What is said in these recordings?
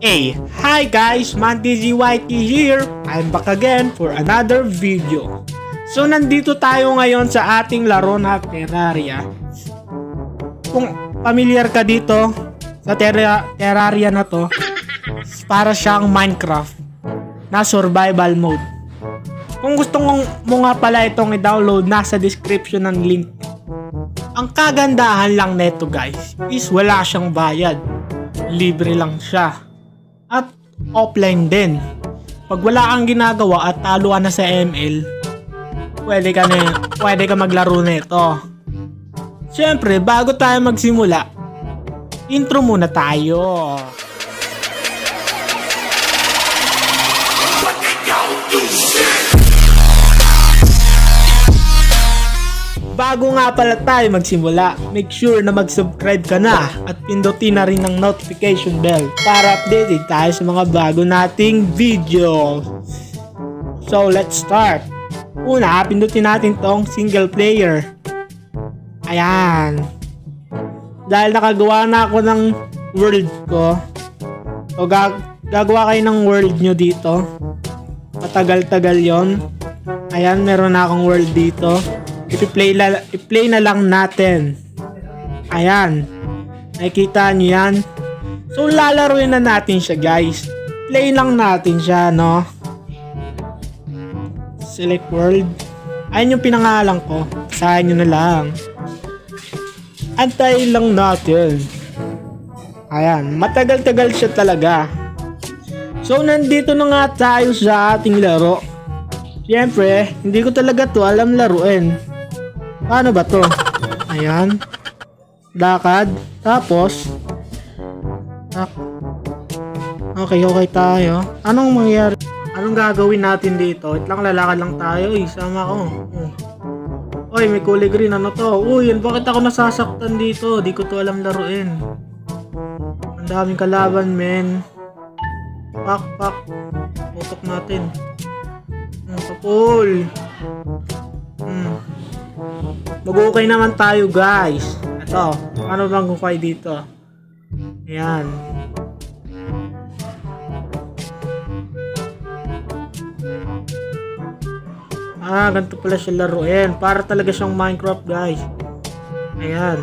Hey, hi guys, ManTZYT here. I'm back again for another video. So nandito tayo ngayon sa ating laro na Terraria. Kung familiar ka dito sa Terraria na to, para siyang Minecraft na survival mode. Kung gusto mo nga pala itong i-download, nasa description ng link. Ang kagandahan lang neto guys is wala siyang bayad. Libre lang siya. At offline din. Pag wala kang ginagawa at talo ka na sa ML, pwede ka maglaro nito. Siyempre, bago tayo magsimula, intro muna tayo. Bago nga pala tayo magsimula, make sure na mag-subscribe ka na at pindutin na rin ang notification bell para updated tayo sa mga bago nating video. So let's start. Una, pindutin natin tong single player. Ayan. Dahil nakagawa na ako ng world ko, o gagawa kayo ng world nyo dito. Matagal-tagal yon. Ayan, meron na akong world dito. I-play na lang natin. Ayan. Nakikita nyo yan. So, lalaruin na natin siya, guys. Play lang natin siya, no? Select world. Ayan yung pinangalan ko. Basahin nyo na lang. Antayin lang natin. Ayan. Matagal-tagal siya talaga. So, nandito na nga tayo sa ating laro. Siyempre, hindi ko talaga to alam laruin. Paano ba to? Ayan. Lakad. Tapos. Okay tayo. Anong mangyayari? Anong gagawin natin dito? Wait lang, lalakad lang tayo. Isama ko. Oy, may kulay green. Ano to? Uy, bakit ako nasasaktan dito? Di ko to alam laruin. Ang daming kalaban, men. Pak. Putok natin. Kapul. Mag-okay naman tayo guys. Ito, ano bang gukay dito? Ayan. Ganito pala siya laruin. Para talaga siyang Minecraft guys. Ayan.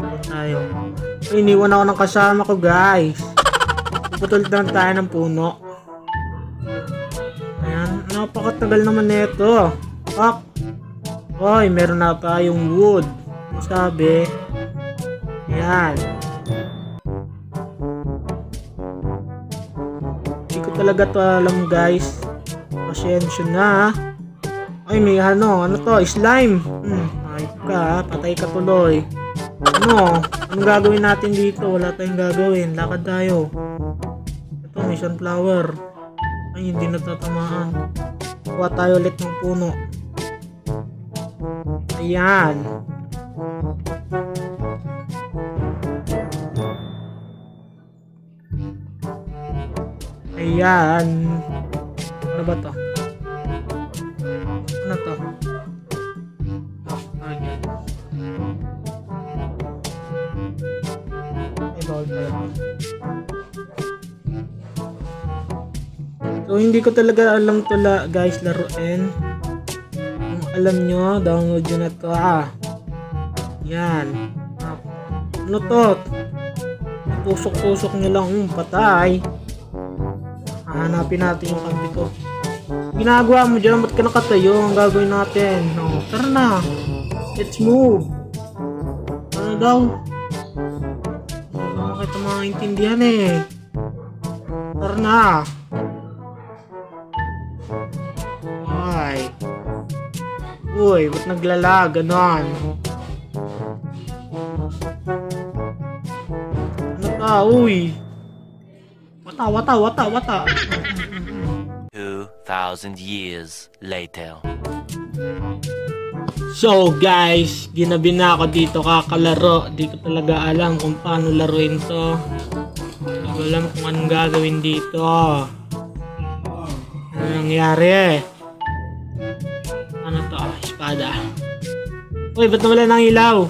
Ayan tayo. Iniwan ako ng kasama ko guys. Putol lang tayo ng puno. Ayan. Napakatagal naman nito. Pak. Hoy, meron na tayong wood. Sabi. Ayan. Hindi ko talaga to alam guys. Pasensya na. Ay, may ano to? Slime. Ayop ka, patay ka tuloy. Anong gagawin natin dito? Wala tayong gagawin. Lakad tayo. Ito, may sunflower. Ay, hindi natatamaan. Kuha tayo ulit ng puno. Ayan. Ayan. Ano ba to? Ano to? Okay. May bawal pala. So, hindi ko talaga alam to guys laruin. Alam nyo, download nyo na to. Yan. Ano to? Tusok-tusok nyo lang. Patay. Hanapin natin yung kambi ko. Ginagawa mo dyan. Ba't ka nakatayo? Ang gagawin natin. Tara na. Let's move. Ano daw? Hindi naman kita maintindihan eh. Tara na. Ay. Uy, ba't naglalag? Ganon. Ano ka? Uy. Wata. 2,000 years later. So guys, ginabi na ako dito kakalaro. Di ko talaga alam kung paano laruin to. Hindi ko alam kung anong gagawin dito. Ano nangyari? Ano to? Espada. Uy, ba't nawala ng ilaw?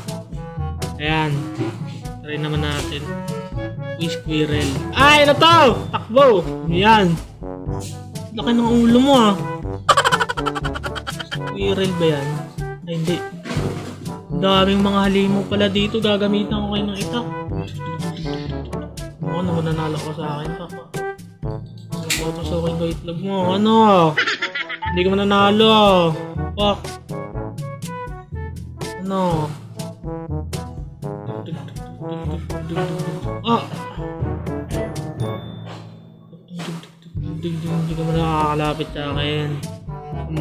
Ayan. Try naman natin. Squirrel. Ay, ano to? Takbo! Yan. Laki ng ulo mo ah. Squirrel ba yan? Ay, hindi. Daming mga halimaw pala dito. Gagamitan ko kayo ng itak. Ano, mananalo ka sa akin, Papa. Papasukin ko itlog mo. Ano? Hindi ka mananalo. Fuck. Ano? Ah! Hindi ka man nakakalapit sa akin.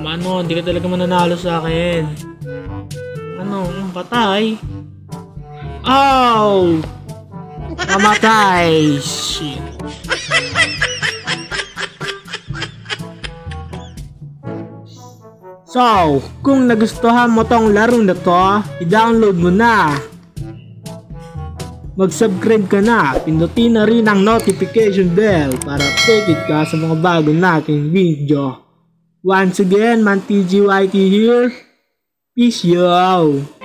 Ano? Hindi ka talaga mananalo sa akin. Ano? Patay? Oh! Namatay! Shit. So, kung nagustuhan mo tong laro na to, i-download mo na. Mag-subscribe ka na, pindutin na rin ang notification bell para updated ka sa mga bago nating video. Once again, Man TGYT here. Peace out!